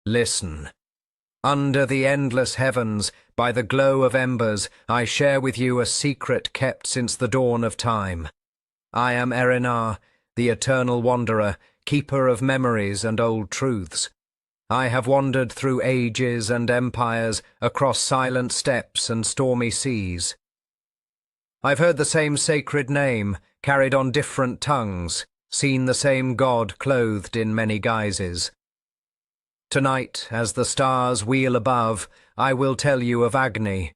Listen. Under the endless heavens, by the glow of embers, I share with you a secret kept since the dawn of time. I am Érinar, the eternal wanderer, keeper of memories and old truths. I have wandered through ages and empires, across silent steppes and stormy seas. I've heard the same sacred name, carried on different tongues, seen the same God clothed in many guises. Tonight, as the stars wheel above, I will tell you of Agni,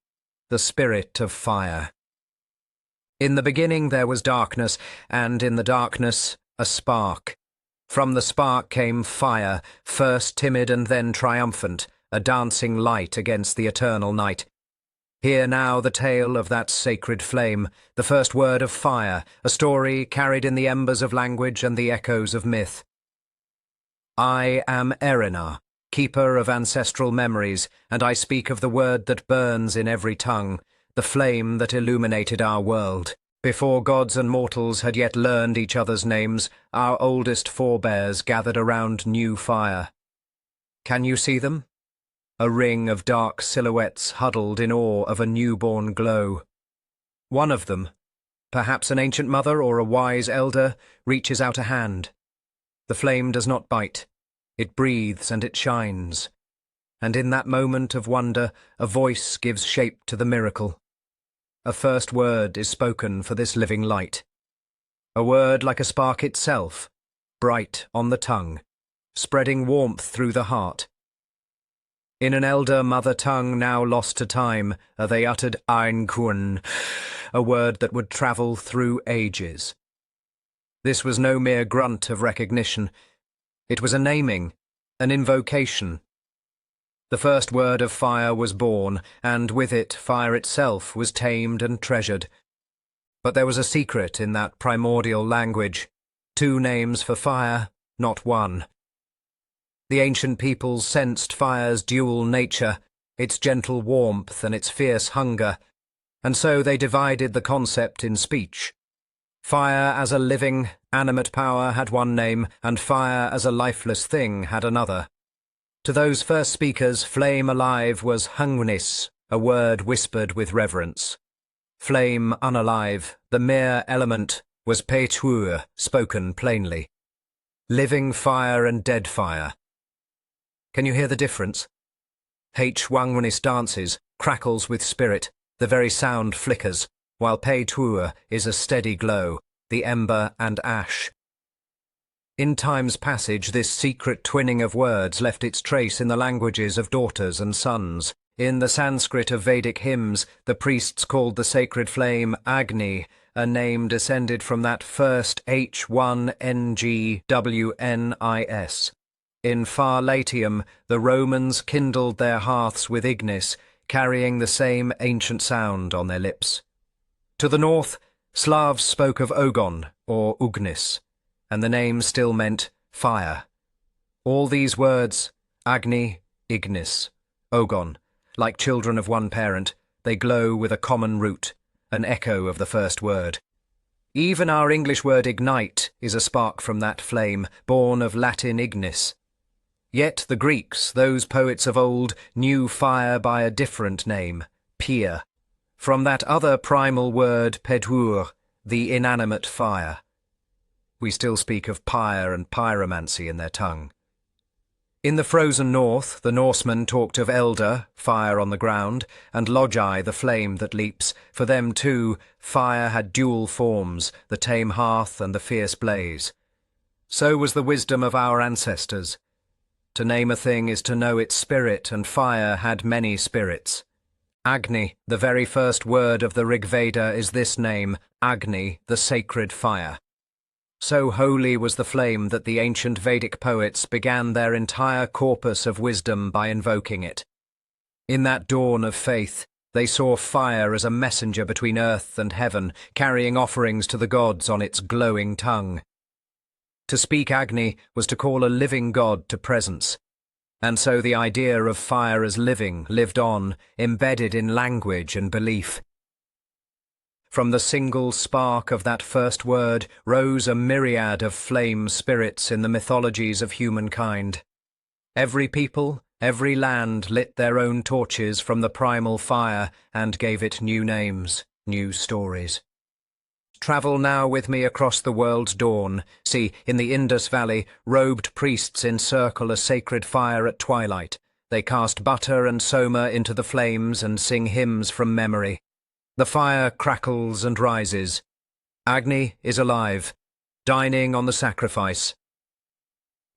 the spirit of fire. In the beginning there was darkness, and in the darkness a spark. From the spark came fire, first timid and then triumphant, a dancing light against the eternal night. Hear now the tale of that sacred flame, the first word of fire, a story carried in the embers of language and the echoes of myth. I am Érinar, keeper of ancestral memories, and I speak of the word that burns in every tongue, the flame that illuminated our world. Before gods and mortals had yet learned each other's names, our oldest forebears gathered around new fire. Can you see them? A ring of dark silhouettes huddled in awe of a newborn glow. One of them, perhaps an ancient mother or a wise elder, reaches out a hand. The flame does not bite. It breathes and it shines. And in that moment of wonder, a voice gives shape to the miracle. A first word is spoken for this living light. A word like a spark itself, bright on the tongue, spreading warmth through the heart. In an elder mother tongue now lost to time, they uttered Ein, a word that would travel through ages. This was no mere grunt of recognition. It was a naming, an invocation. The first word of fire was born, and with it fire itself was tamed and treasured. But there was a secret in that primordial language. 2 names for fire, not one. The ancient peoples sensed fire's dual nature, its gentle warmth and its fierce hunger, and so they divided the concept in speech. Fire as a living, animate power had one name, and fire as a lifeless thing had another. To those first speakers, flame alive was hungnis, a word whispered with reverence. Flame unalive, the mere element, was petur, spoken plainly. Living fire and dead fire. Can you hear the difference? Hwangnis dances, crackles with spirit, the very sound flickers, while petur is a steady glow, the ember and ash. In time's passage, this secret twinning of words left its trace in the languages of daughters and sons. In the Sanskrit of Vedic hymns, the priests called the sacred flame Agni, a name descended from that first H1NGWNIS. In far Latium, the Romans kindled their hearths with ignis, carrying the same ancient sound on their lips. To the north, Slavs spoke of Ogon, or Ugnis, and the name still meant fire. All these words, Agni, Ignis, Ogon, like children of one parent, they glow with a common root, an echo of the first word. Even our English word ignite is a spark from that flame, born of Latin ignis. Yet the Greeks, those poets of old, knew fire by a different name, pyr, from that other primal word petur, the inanimate fire. We still speak of pyre and pyromancy in their tongue. In the frozen north, the Norsemen talked of elder, fire on the ground, and logi, the flame that leaps. For them too, fire had dual forms, the tame hearth and the fierce blaze. So was the wisdom of our ancestors. To name a thing is to know its spirit, and fire had many spirits. Agni, the very first word of the Rig Veda, is this name, Agni, the sacred fire. So holy was the flame that the ancient Vedic poets began their entire corpus of wisdom by invoking it. In that dawn of faith, they saw fire as a messenger between earth and heaven, carrying offerings to the gods on its glowing tongue. To speak Agni was to call a living god to presence, and so the idea of fire as living lived on, embedded in language and belief. From the single spark of that first word rose a myriad of flame spirits in the mythologies of humankind. Every people, every land lit their own torches from the primal fire and gave it new names, new stories. Travel now with me across the world's dawn. See, in the Indus Valley, robed priests encircle a sacred fire at twilight. They cast butter and soma into the flames and sing hymns from memory. The fire crackles and rises. Agni is alive, dining on the sacrifice.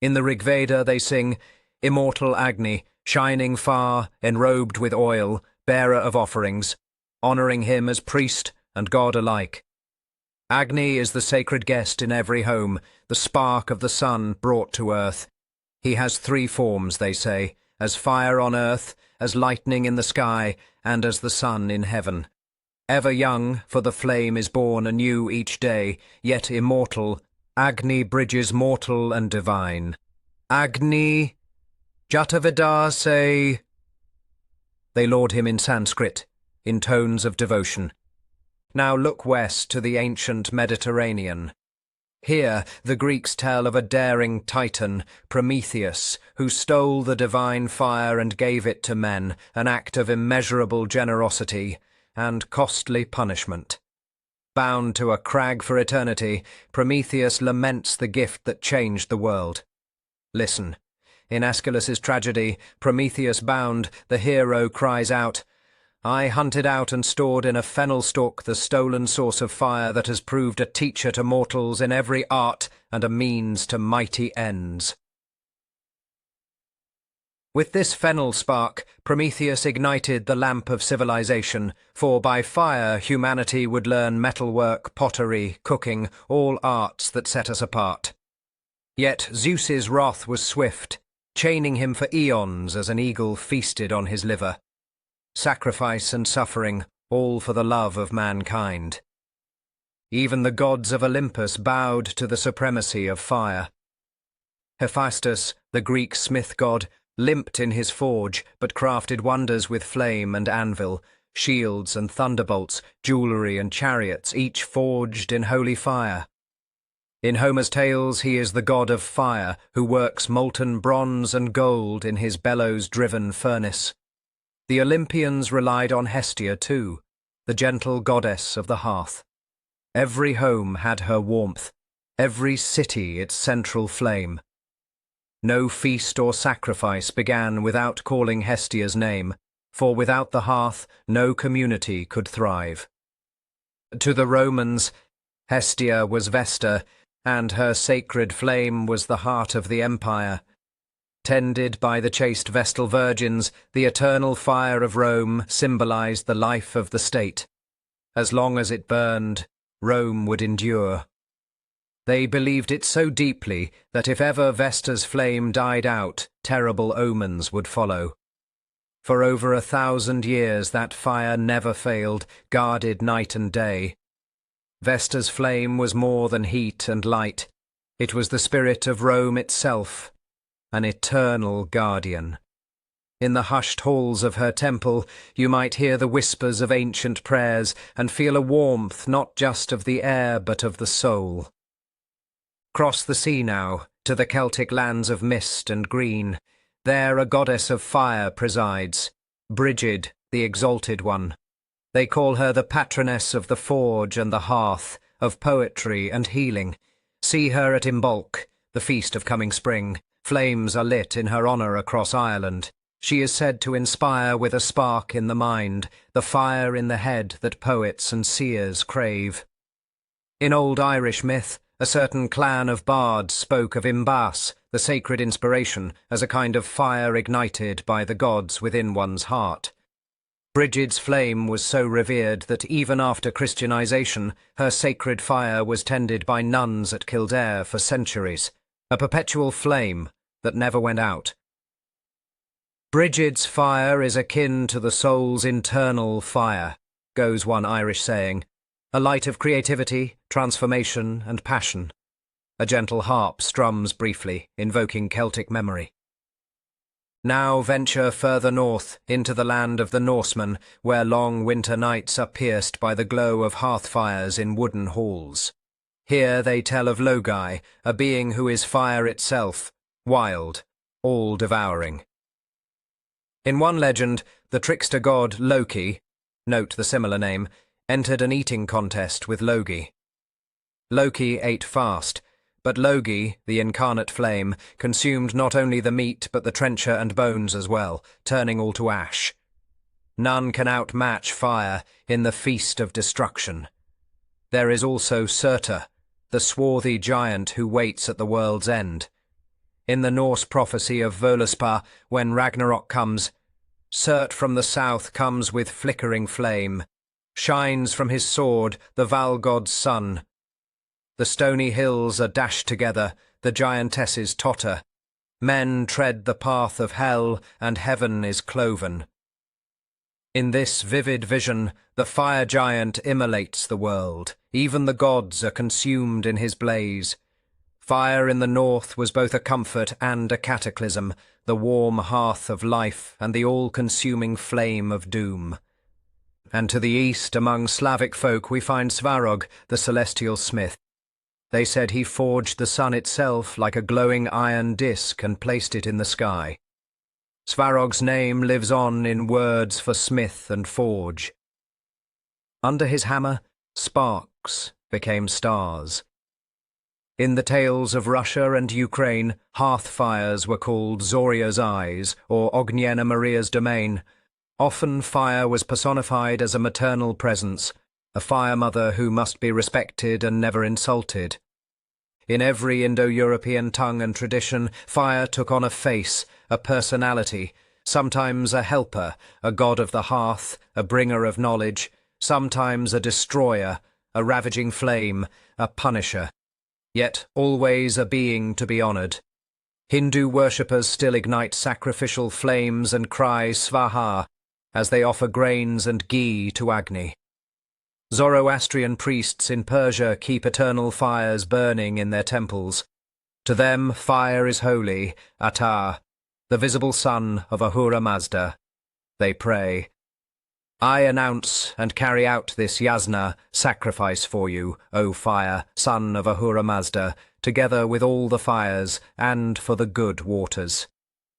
In the Rig Veda they sing, Immortal Agni, shining far, enrobed with oil, bearer of offerings, honouring him as priest and god alike. Agni is the sacred guest in every home, the spark of the sun brought to earth. He has three forms, they say, as fire on earth, as lightning in the sky, and as the sun in heaven. Ever young, for the flame is born anew each day, yet immortal, Agni bridges mortal and divine. Agni, Jatavedase. They laud him in Sanskrit, in tones of devotion. Now look west to the ancient Mediterranean. Here the Greeks tell of a daring Titan, Prometheus, who stole the divine fire and gave it to men, an act of immeasurable generosity and costly punishment. Bound to a crag for eternity, Prometheus laments the gift that changed the world. Listen. In Aeschylus's tragedy, Prometheus bound, the hero cries out, I hunted out and stored in a fennel stalk the stolen source of fire that has proved a teacher to mortals in every art and a means to mighty ends. With this fennel spark, Prometheus ignited the lamp of civilization, for by fire humanity would learn metalwork, pottery, cooking, all arts that set us apart. Yet Zeus's wrath was swift, chaining him for eons as an eagle feasted on his liver. Sacrifice and suffering, all for the love of mankind. Even the gods of Olympus bowed to the supremacy of fire. Hephaestus, the Greek smith god, limped in his forge, but crafted wonders with flame and anvil, shields and thunderbolts, jewellery and chariots, each forged in holy fire. In Homer's tales he is the god of fire, who works molten bronze and gold in his bellows-driven furnace. The Olympians relied on Hestia too, the gentle goddess of the hearth. Every home had her warmth, every city its central flame. No feast or sacrifice began without calling Hestia's name, for without the hearth no community could thrive. To the Romans, Hestia was Vesta, and her sacred flame was the heart of the empire. Tended by the chaste Vestal virgins, the eternal fire of Rome symbolized the life of the state. As long as it burned, Rome would endure. They believed it so deeply that if ever Vesta's flame died out, terrible omens would follow. For over 1,000 years that fire never failed, guarded night and day. Vesta's flame was more than heat and light. It was the spirit of Rome itself, an eternal guardian. In the hushed halls of her temple, you might hear the whispers of ancient prayers and feel a warmth not just of the air but of the soul. Cross the sea now, to the Celtic lands of mist and green. There a goddess of fire presides, Brigid, the exalted one. They call her the patroness of the forge and the hearth, of poetry and healing. See her at Imbolc, the feast of coming spring. Flames are lit in her honour across Ireland. She is said to inspire with a spark in the mind, the fire in the head that poets and seers crave. In old Irish myth, a certain clan of bards spoke of Imbas, the sacred inspiration, as a kind of fire ignited by the gods within one's heart. Brigid's flame was so revered that even after Christianization, her sacred fire was tended by nuns at Kildare for centuries, a perpetual flame that never went out. Brigid's fire is akin to the soul's internal fire, goes one Irish saying, a light of creativity, transformation, and passion. A gentle harp strums briefly, invoking Celtic memory. Now venture further north, into the land of the Norsemen, where long winter nights are pierced by the glow of hearth fires in wooden halls. Here they tell of Logi, a being who is fire itself, wild, all-devouring. In one legend, the trickster god Loki, note the similar name, entered an eating contest with Logi. Loki ate fast, but Logi, the incarnate flame, consumed not only the meat but the trencher and bones as well, turning all to ash. None can outmatch fire in the feast of destruction. There is also Surtur, the swarthy giant who waits at the world's end. In the Norse prophecy of Völuspá, when Ragnarok comes, Surt from the south comes with flickering flame, shines from his sword the Val god's sun. The stony hills are dashed together, the giantesses totter. Men tread the path of hell, and heaven is cloven. In this vivid vision, the fire giant immolates the world. Even the gods are consumed in his blaze. Fire in the north was both a comfort and a cataclysm, the warm hearth of life and the all-consuming flame of doom. And to the east, among Slavic folk, we find Svarog, the celestial smith. They said he forged the sun itself like a glowing iron disk and placed it in the sky. Svarog's name lives on in words for smith and forge. Under his hammer, sparks became stars. In the tales of Russia and Ukraine, hearth fires were called Zoria's eyes or Ogniena Maria's domain. Often fire was personified as a maternal presence, a fire mother who must be respected and never insulted. In every Indo-European tongue and tradition, fire took on a face, a personality, sometimes a helper, a god of the hearth, a bringer of knowledge, sometimes a destroyer, a ravaging flame, a punisher, yet always a being to be honoured. Hindu worshippers still ignite sacrificial flames and cry Svaha as they offer grains and ghee to Agni. Zoroastrian priests in Persia keep eternal fires burning in their temples. To them, fire is holy, Atar, the visible son of Ahura Mazda. They pray, I announce and carry out this yasna, sacrifice for you, O fire, son of Ahura Mazda, together with all the fires, and for the good waters,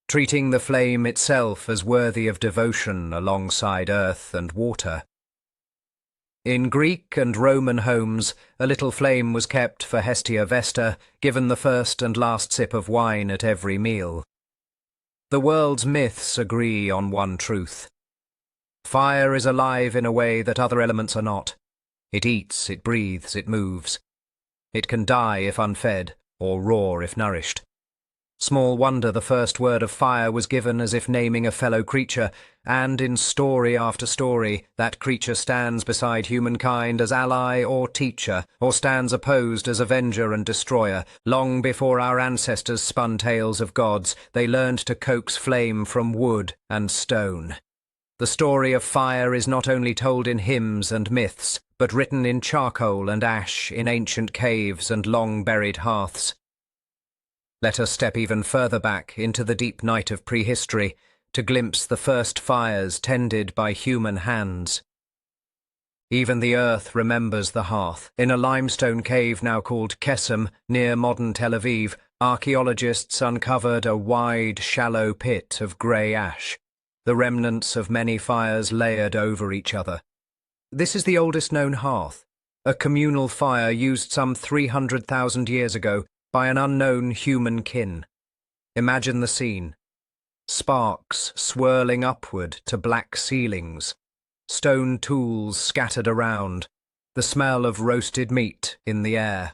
treating the flame itself as worthy of devotion alongside earth and water. In Greek and Roman homes, a little flame was kept for Hestia Vesta, given the first and last sip of wine at every meal. The world's myths agree on one truth. Fire is alive in a way that other elements are not. It eats, it breathes, it moves. It can die if unfed, or roar if nourished. Small wonder the first word of fire was given as if naming a fellow creature, and in story after story, that creature stands beside humankind as ally or teacher, or stands opposed as avenger and destroyer. Long before our ancestors spun tales of gods, they learned to coax flame from wood and stone. The story of fire is not only told in hymns and myths, but written in charcoal and ash in ancient caves and long-buried hearths. Let us step even further back into the deep night of prehistory to glimpse the first fires tended by human hands. Even the earth remembers the hearth. In a limestone cave now called Kesem, near modern Tel Aviv, archaeologists uncovered a wide, shallow pit of grey ash, the remnants of many fires layered over each other. This is the oldest known hearth, a communal fire used some 300,000 years ago by an unknown human kin. Imagine the scene. Sparks swirling upward to black ceilings, stone tools scattered around, the smell of roasted meat in the air.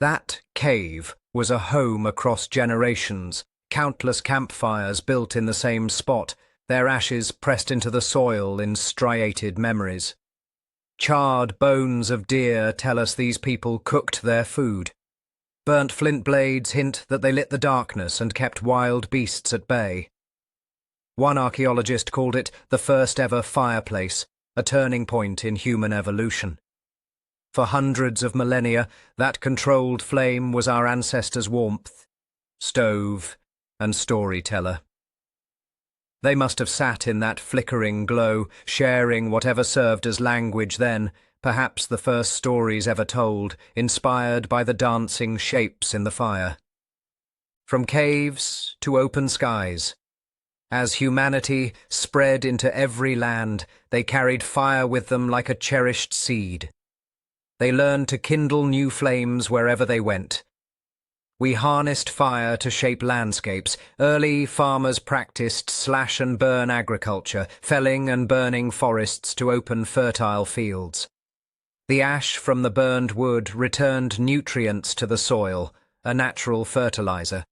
That cave was a home across generations, countless campfires built in the same spot, their ashes pressed into the soil in striated memories. Charred bones of deer tell us these people cooked their food. Burnt flint blades hint that they lit the darkness and kept wild beasts at bay. One archaeologist called it the first ever fireplace, a turning point in human evolution. For hundreds of millennia, that controlled flame was our ancestors' warmth, stove, and storyteller. They must have sat in that flickering glow, sharing whatever served as language then, perhaps the first stories ever told, inspired by the dancing shapes in the fire. from caves to open skies. As humanity spread into every land, they carried fire with them like a cherished seed. They learned to kindle new flames wherever they went. We harnessed fire to shape landscapes. Early farmers practiced slash-and-burn agriculture, felling and burning forests to open fertile fields. The ash from the burned wood returned nutrients to the soil, a natural fertilizer.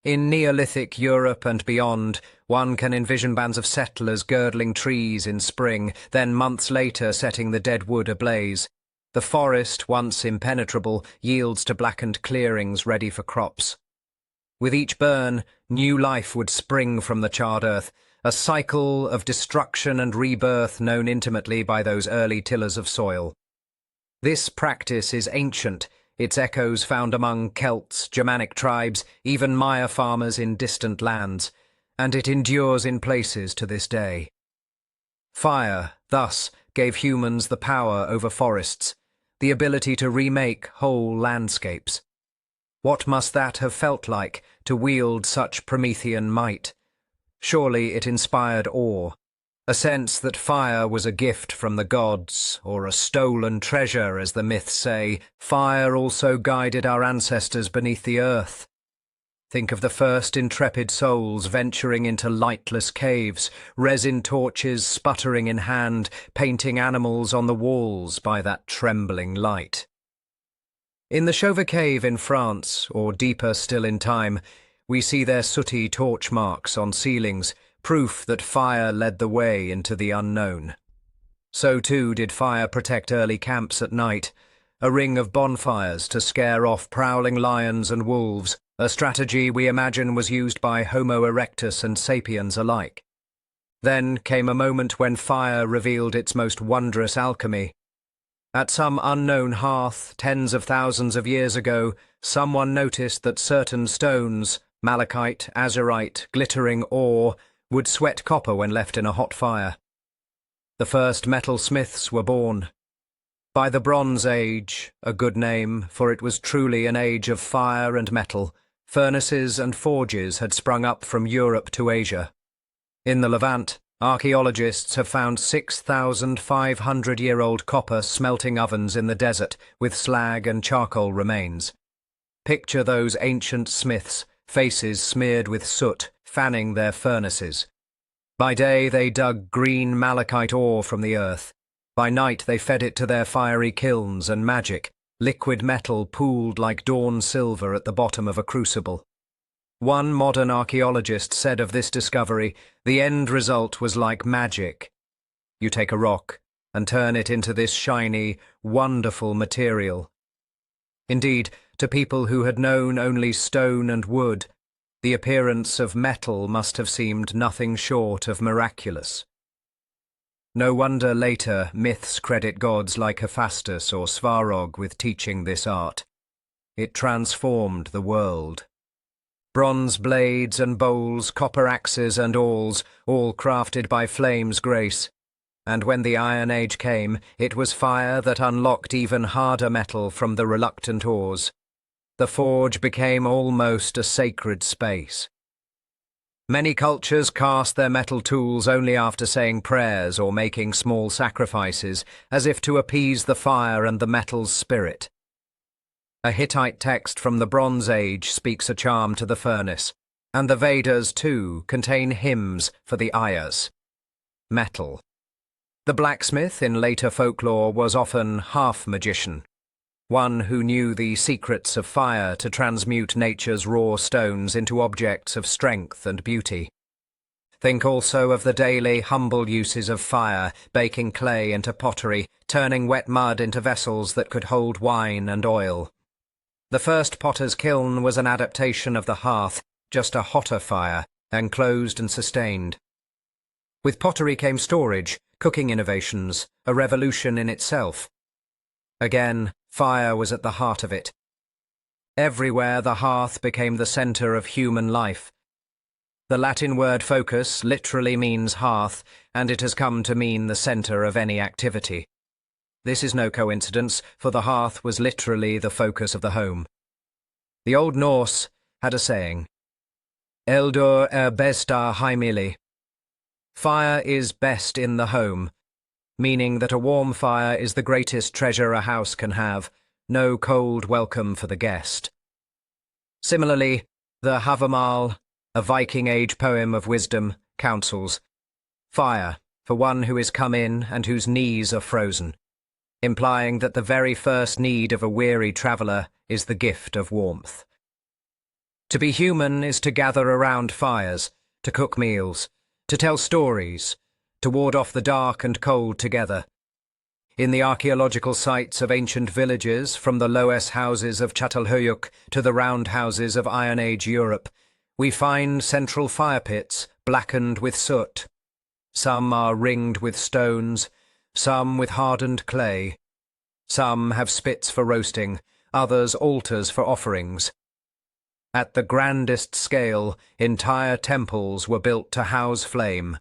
In Neolithic Europe and beyond, one can envision bands of settlers girdling trees in spring, then months later setting the dead wood ablaze. The forest, once impenetrable, yields to blackened clearings ready for crops. With each burn, new life would spring from the charred earth, a cycle of destruction and rebirth known intimately by those early tillers of soil. This practice is ancient, its echoes found among Celts, Germanic tribes, even Maya farmers in distant lands, and it endures in places to this day. Fire, thus, gave humans the power over forests, the ability to remake whole landscapes. What must that have felt like, to wield such Promethean might? Surely it inspired awe, a sense that fire was a gift from the gods, or a stolen treasure, as the myths say. Fire also guided our ancestors beneath the earth. Think of the first intrepid souls venturing into lightless caves, resin torches sputtering in hand, painting animals on the walls by that trembling light. In the Chauvet Cave in France, or deeper still in time, we see their sooty torch marks on ceilings, proof that fire led the way into the unknown. So too did fire protect early camps at night, a ring of bonfires to scare off prowling lions and wolves, a strategy we imagine was used by Homo erectus and sapiens alike. Then came a moment when fire revealed its most wondrous alchemy. At some unknown hearth, tens of thousands of years ago, someone noticed that certain stones, malachite, azurite, glittering ore, would sweat copper when left in a hot fire. The first metal smiths were born. By the Bronze Age, a good name, for it was truly an age of fire and metal, furnaces and forges had sprung up from Europe to Asia. In the Levant, archaeologists have found 6,500-year-old copper smelting ovens in the desert with slag and charcoal remains. Picture those ancient smiths, faces smeared with soot, fanning their furnaces. By day they dug green malachite ore from the earth. By night they fed it to their fiery kilns and magic, liquid metal pooled like dawn silver at the bottom of a crucible. One modern archaeologist said of this discovery, the end result was like magic. You take a rock and turn it into this shiny, wonderful material. Indeed, to people who had known only stone and wood, the appearance of metal must have seemed nothing short of miraculous. No wonder later myths credit gods like Hephaestus or Svarog with teaching this art. It transformed the world. Bronze blades and bowls, copper axes and awls, all crafted by flame's grace. And when the Iron Age came, it was fire that unlocked even harder metal from the reluctant ores. The forge became almost a sacred space. Many cultures cast their metal tools only after saying prayers or making small sacrifices, as if to appease the fire and the metal's spirit. A Hittite text from the Bronze Age speaks a charm to the furnace, and the Vedas, too, contain hymns for the ayas. Metal. The blacksmith in later folklore was often half-magician, one who knew the secrets of fire to transmute nature's raw stones into objects of strength and beauty. Think also of the daily, humble uses of fire, baking clay into pottery, turning wet mud into vessels that could hold wine and oil. The first potter's kiln was an adaptation of the hearth, just a hotter fire, enclosed and sustained. With pottery came storage, cooking innovations, a revolution in itself. Again, fire was at the heart of it. Everywhere the hearth became the centre of human life. The Latin word focus literally means hearth, and it has come to mean the centre of any activity. This is no coincidence, for the hearth was literally the focus of the home. The Old Norse, had a saying, Eldur besta heimili. Fire is best in the home, meaning that a warm fire is the greatest treasure a house can have, no cold welcome for the guest. Similarly, the Havamal, a Viking Age poem of wisdom, counsels, fire for one who is come in and whose knees are frozen, implying that the very first need of a weary traveller is the gift of warmth. To be human is to gather around fires, to cook meals, to tell stories, to ward off the dark and cold together. In the archaeological sites of ancient villages, from the Loess houses of Çatalhöyük to the round houses of Iron Age Europe, we find central fire pits blackened with soot. Some are ringed with stones, some with hardened clay. Some have spits for roasting, others altars for offerings. At the grandest scale, entire temples were built to house flame.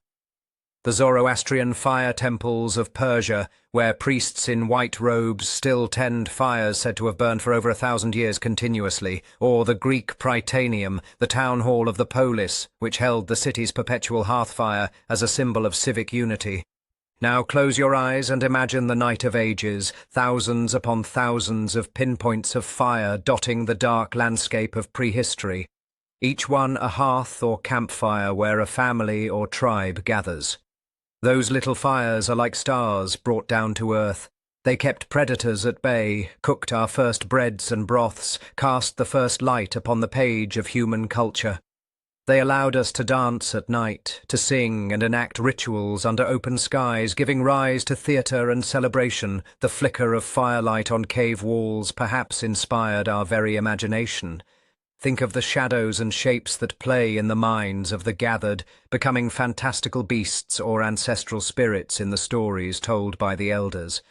The Zoroastrian fire temples of Persia, where priests in white robes still tend fires said to have burned for over 1,000 years continuously, or the Greek Prytaneum, the town hall of the polis, which held the city's perpetual hearthfire as a symbol of civic unity. Now close your eyes and imagine the night of ages, thousands upon thousands of pinpoints of fire dotting the dark landscape of prehistory, each one a hearth or campfire where a family or tribe gathers. Those little fires are like stars brought down to earth. They kept predators at bay, cooked our first breads and broths, cast the first light upon the page of human culture. They allowed us to dance at night, to sing and enact rituals under open skies, giving rise to theatre and celebration. The flicker of firelight on cave walls perhaps inspired our very imagination. Think of the shadows and shapes that play in the minds of the gathered, becoming fantastical beasts or ancestral spirits in the stories told by the elders.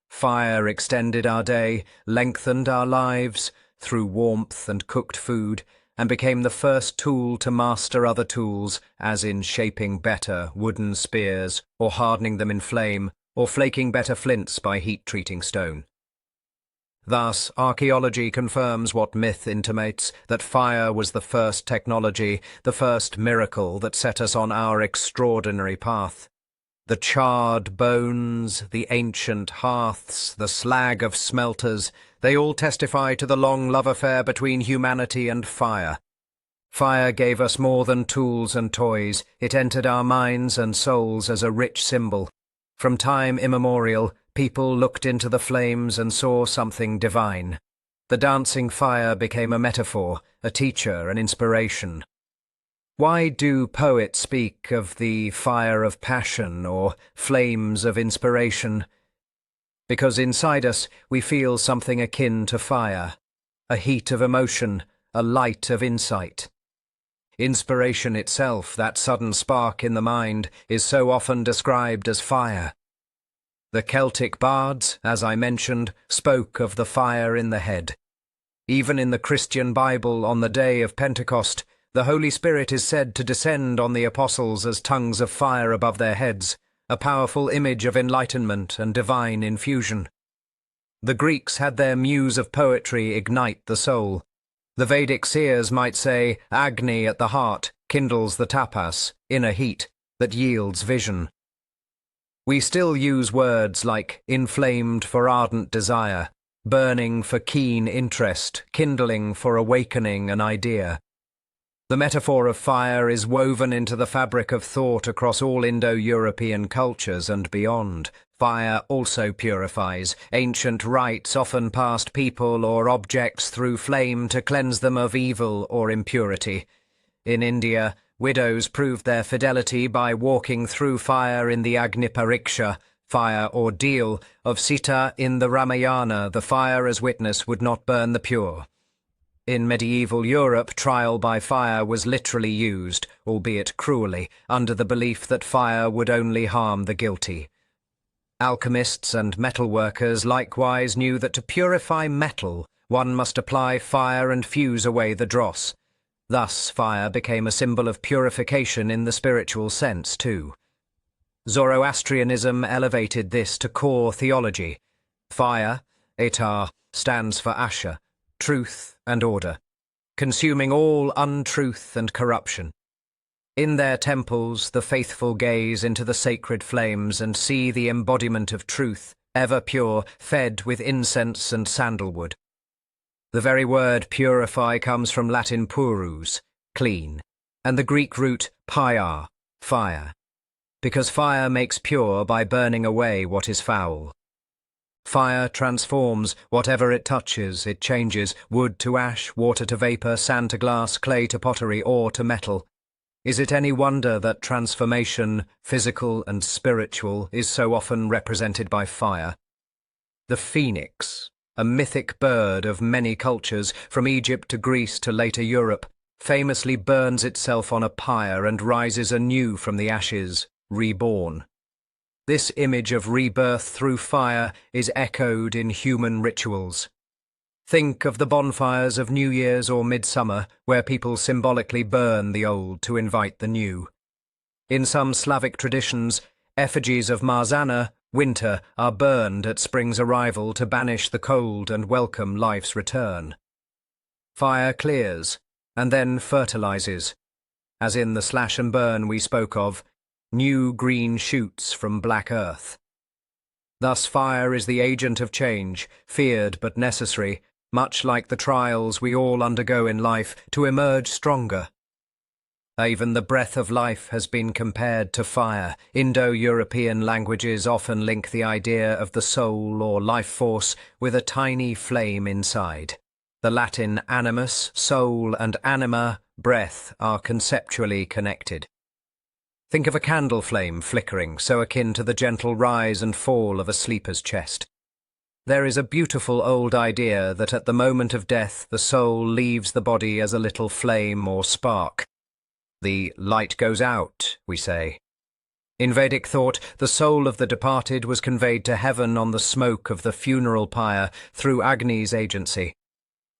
Fire extended our day, lengthened our lives through warmth and cooked food, and became the first tool to master other tools, as in shaping better wooden spears, or hardening them in flame, or flaking better flints by heat-treating stone. Thus, archaeology confirms what myth intimates, that fire was the first technology, the first miracle that set us on our extraordinary path. The charred bones, the ancient hearths, the slag of smelters, they all testify to the long love affair between humanity and fire. Fire gave us more than tools and toys. It entered our minds and souls as a rich symbol. From time immemorial, people looked into the flames and saw something divine. The dancing fire became a metaphor, a teacher, an inspiration. Why do poets speak of the fire of passion or flames of inspiration? Because inside us we feel something akin to fire, a heat of emotion, a light of insight. Inspiration itself, that sudden spark in the mind, is so often described as fire. The Celtic bards, as I mentioned, spoke of the fire in the head. Even in the Christian Bible, on the day of Pentecost, the Holy Spirit is said to descend on the apostles as tongues of fire above their heads, a powerful image of enlightenment and divine infusion. The Greeks had their muse of poetry ignite the soul. The Vedic seers might say, Agni at the heart kindles the tapas, inner heat, that yields vision. We still use words like inflamed for ardent desire, burning for keen interest, kindling for awakening an idea. The metaphor of fire is woven into the fabric of thought across all Indo-European cultures and beyond. Fire also purifies. Ancient rites often passed people or objects through flame to cleanse them of evil or impurity. In India, widows proved their fidelity by walking through fire in the Agnipariksha, fire ordeal, of Sita in the Ramayana. The fire as witness would not burn the pure. In medieval Europe, trial by fire was literally used, albeit cruelly, under the belief that fire would only harm the guilty. Alchemists and metalworkers likewise knew that to purify metal, one must apply fire and fuse away the dross. Thus, fire became a symbol of purification in the spiritual sense, too. Zoroastrianism elevated this to core theology. Fire, etar, stands for Asher, truth and order. consuming all untruth and corruption. In their temples, the faithful gaze into the sacred flames and see the embodiment of truth, ever pure, fed with incense and sandalwood. The very word purify comes from Latin purus, clean, and the Greek root pyar, fire, because fire makes pure by burning away what is foul. Fire transforms whatever it touches, it changes wood to ash, water to vapour, sand to glass, clay to pottery, ore to metal. Is it any wonder that transformation, physical and spiritual, is so often represented by fire? The phoenix, a mythic bird of many cultures, from Egypt to Greece to later Europe, famously burns itself on a pyre and rises anew from the ashes, reborn. This image of rebirth through fire is echoed in human rituals. Think of the bonfires of New Year's or Midsummer, where people symbolically burn the old to invite the new. In some Slavic traditions, effigies of Marzana, winter, are burned at spring's arrival to banish the cold and welcome life's return. Fire clears, and then fertilizes, as in the slash and burn we spoke of, new green shoots from black earth. Thus fire is the agent of change, feared but necessary, much like the trials we all undergo in life to emerge stronger. Even the breath of life has been compared to fire. Indo-European languages often link the idea of the soul or life force with a tiny flame inside. The Latin animus, soul, and anima, breath, are conceptually connected. Think of a candle flame flickering, so akin to the gentle rise and fall of a sleeper's chest. There is a beautiful old idea that at the moment of death the soul leaves the body as a little flame or spark. The light goes out, we say. In Vedic thought, the soul of the departed was conveyed to heaven on the smoke of the funeral pyre through Agni's agency.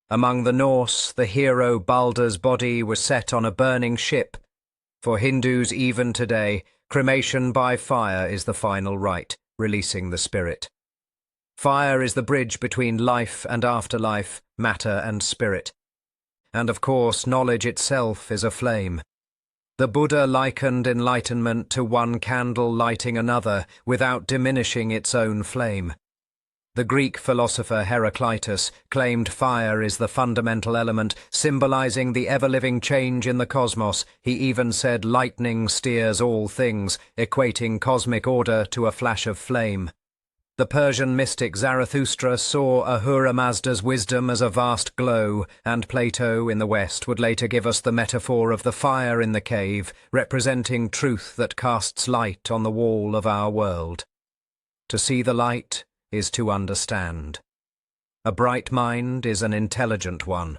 Among the Norse, the hero Baldur's body was set on a burning ship. For Hindus even today, cremation by fire is the final rite, releasing the spirit. Fire is the bridge between life and afterlife, matter and spirit. And of course, knowledge itself is a flame. The Buddha likened enlightenment to one candle lighting another without diminishing its own flame. The Greek philosopher Heraclitus claimed fire is the fundamental element, symbolizing the ever-living change in the cosmos. He even said lightning steers all things, equating cosmic order to a flash of flame. The Persian mystic Zarathustra saw Ahura Mazda's wisdom as a vast glow, and Plato in the West would later give us the metaphor of the fire in the cave, representing truth that casts light on the wall of our world. To see the light is to understand. A bright mind is an intelligent one.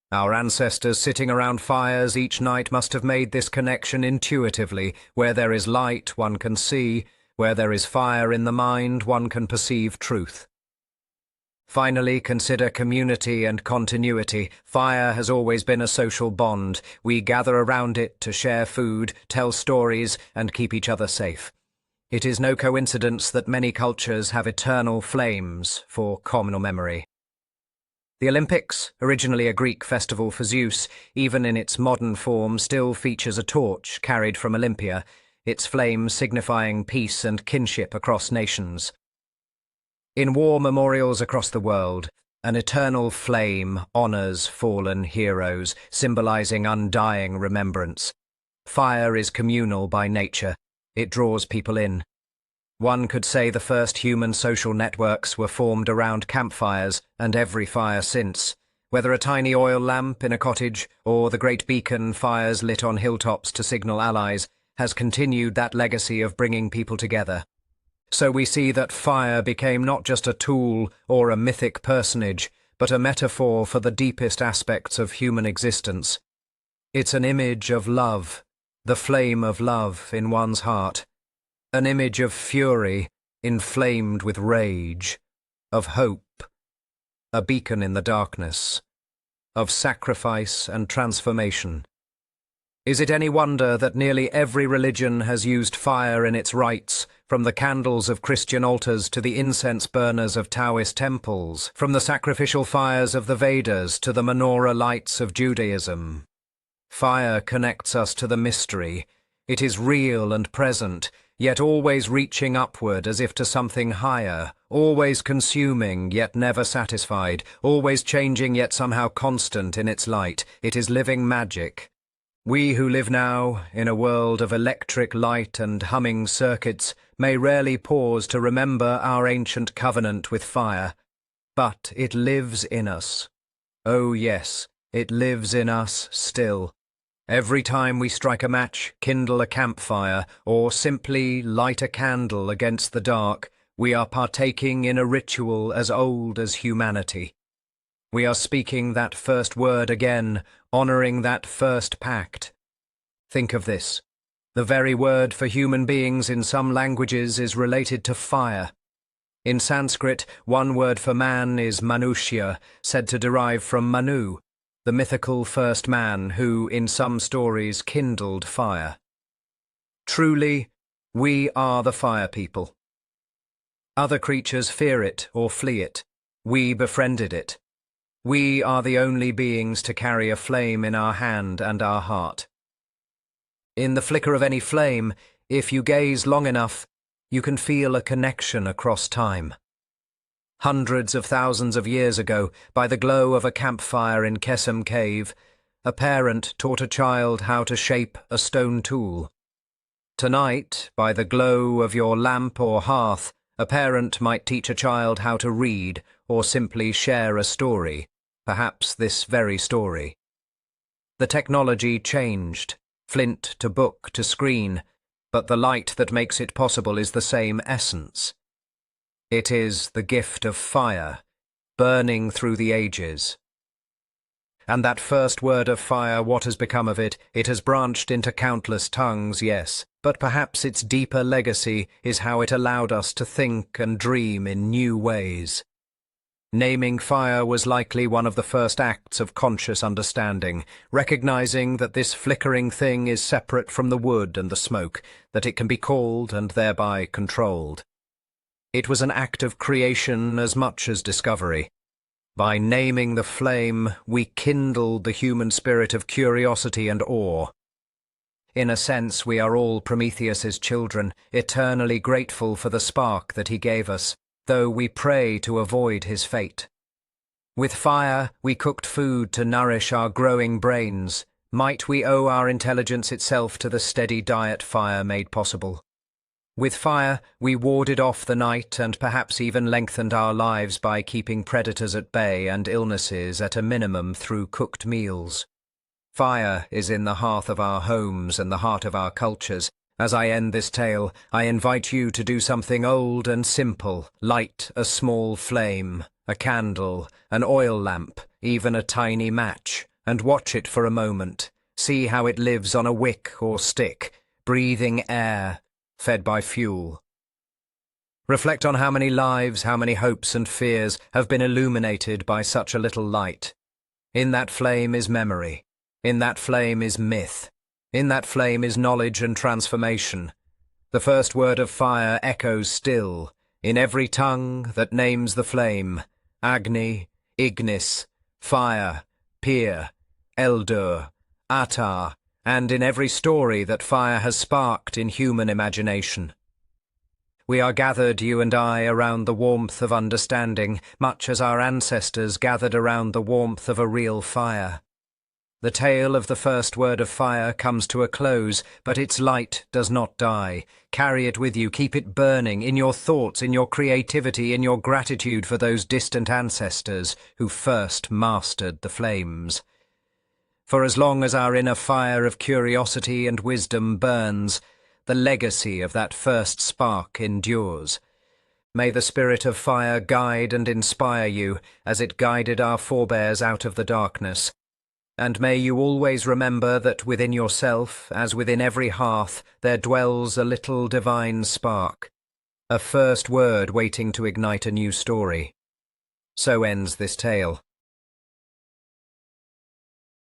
Our ancestors sitting around fires each night must have made this connection intuitively. Where there is light, one can see. Where there is fire in the mind, one can perceive truth. Finally, consider community and continuity. Fire has always been a social bond. We gather around it to share food, tell stories, and keep each other safe. It is no coincidence that many cultures have eternal flames for communal memory. The Olympics, originally a Greek festival for Zeus, even in its modern form still features a torch carried from Olympia, its flame signifying peace and kinship across nations. In war memorials across the world, an eternal flame honors fallen heroes, symbolizing undying remembrance. Fire is communal by nature. It draws people in. One could say the first human social networks were formed around campfires, and every fire since, whether a tiny oil lamp in a cottage or the great beacon fires lit on hilltops to signal allies, has continued that legacy of bringing people together. So we see that fire became not just a tool or a mythic personage, but a metaphor for the deepest aspects of human existence. It's an image of love, the flame of love in one's heart, an image of fury inflamed with rage, of hope, a beacon in the darkness, of sacrifice and transformation. Is it any wonder that nearly every religion has used fire in its rites, from the candles of Christian altars to the incense burners of Taoist temples, from the sacrificial fires of the Vedas to the menorah lights of Judaism. Fire connects us to the mystery. It is real and present, yet always reaching upward as if to something higher, always consuming yet never satisfied, always changing yet somehow constant in its light. It is living magic. We who live now, in a world of electric light and humming circuits, may rarely pause to remember our ancient covenant with fire. But it lives in us. Oh yes, it lives in us still. Every time we strike a match, kindle a campfire, or simply light a candle against the dark, we are partaking in a ritual as old as humanity. We are speaking that first word again, honouring that first pact. Think of this. The very word for human beings in some languages is related to fire. In Sanskrit, one word for man is manushya, said to derive from Manu, the mythical first man who, in some stories, kindled fire. Truly, we are the fire people. Other creatures fear it or flee it. We befriended it. We are the only beings to carry a flame in our hand and our heart. In the flicker of any flame, if you gaze long enough, you can feel a connection across time. Hundreds of thousands of years ago, by the glow of a campfire in Kesem Cave, a parent taught a child how to shape a stone tool. Tonight, by the glow of your lamp or hearth, a parent might teach a child how to read or simply share a story, perhaps this very story. The technology changed, flint to book to screen, but the light that makes it possible is the same essence. It is the gift of fire, burning through the ages. And that first word of fire, what has become of it? It has branched into countless tongues, yes, but perhaps its deeper legacy is how it allowed us to think and dream in new ways. Naming fire was likely one of the first acts of conscious understanding, recognizing that this flickering thing is separate from the wood and the smoke, that it can be called and thereby controlled. It was an act of creation as much as discovery. By naming the flame, we kindled the human spirit of curiosity and awe. In a sense, we are all Prometheus's children, eternally grateful for the spark that he gave us, though we pray to avoid his fate. With fire, we cooked food to nourish our growing brains. Might we owe our intelligence itself to the steady diet fire made possible? With fire, we warded off the night and perhaps even lengthened our lives by keeping predators at bay and illnesses at a minimum through cooked meals. Fire is in the hearth of our homes and the heart of our cultures. As I end this tale, I invite you to do something old and simple. Light a small flame, a candle, an oil lamp, even a tiny match, and watch it for a moment. See how it lives on a wick or stick, breathing air, fed by fuel. Reflect on how many lives, how many hopes and fears have been illuminated by such a little light. In that flame is memory. In that flame is myth. In that flame is knowledge and transformation. The first word of fire echoes still, in every tongue that names the flame: Agni, Ignis, fire, Pir, Eldur, Atar, and in every story that fire has sparked in human imagination. We are gathered, you and I, around the warmth of understanding, much as our ancestors gathered around the warmth of a real fire. The tale of the first word of fire comes to a close, but its light does not die. Carry it with you, keep it burning, in your thoughts, in your creativity, in your gratitude for those distant ancestors who first mastered the flames. For as long as our inner fire of curiosity and wisdom burns, the legacy of that first spark endures. May the spirit of fire guide and inspire you as it guided our forebears out of the darkness. And may you always remember that within yourself, as within every hearth, there dwells a little divine spark, a first word waiting to ignite a new story. So ends this tale.